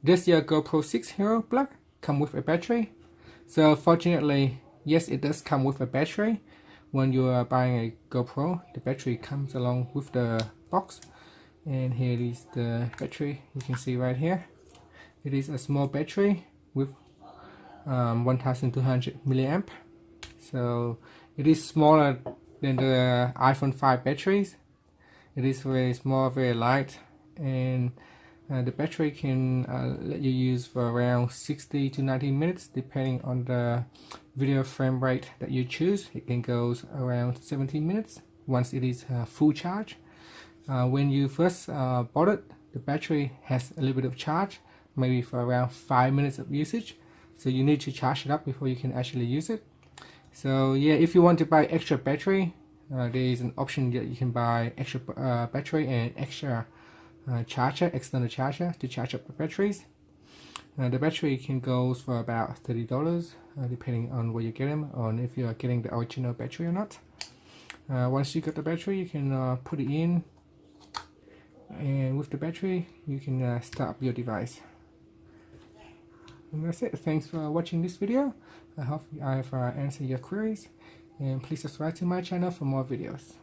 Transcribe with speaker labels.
Speaker 1: Does your GoPro 6 Hero plug come with a battery? So fortunately, yes, it does come with a battery. When you are buying a GoPro, the battery comes along with the box. And here is the battery. You can see right here. It is a small battery with 1200 milliamp. So it is smaller than the iPhone 5 batteries. It is very small, very light, and the battery can let you use for around 60 to 90 minutes depending on the video frame rate that you choose. It can go around 17 minutes once it is full charge. When you first bought it, the battery has a little bit of charge, maybe for around 5 minutes of usage, so you need to charge it up before you can actually use it. So yeah, if you want to buy extra battery, there is an option that you can buy extra battery and extra charger, external charger to charge up the batteries. The battery can go for about $30 depending on where you get them, or if you are getting the original battery or not. Once you got the battery, you can put it in, and with the battery you can start up your device. And that's it. Thanks for watching this video. I hope I have answered your queries, and please subscribe to my channel for more videos.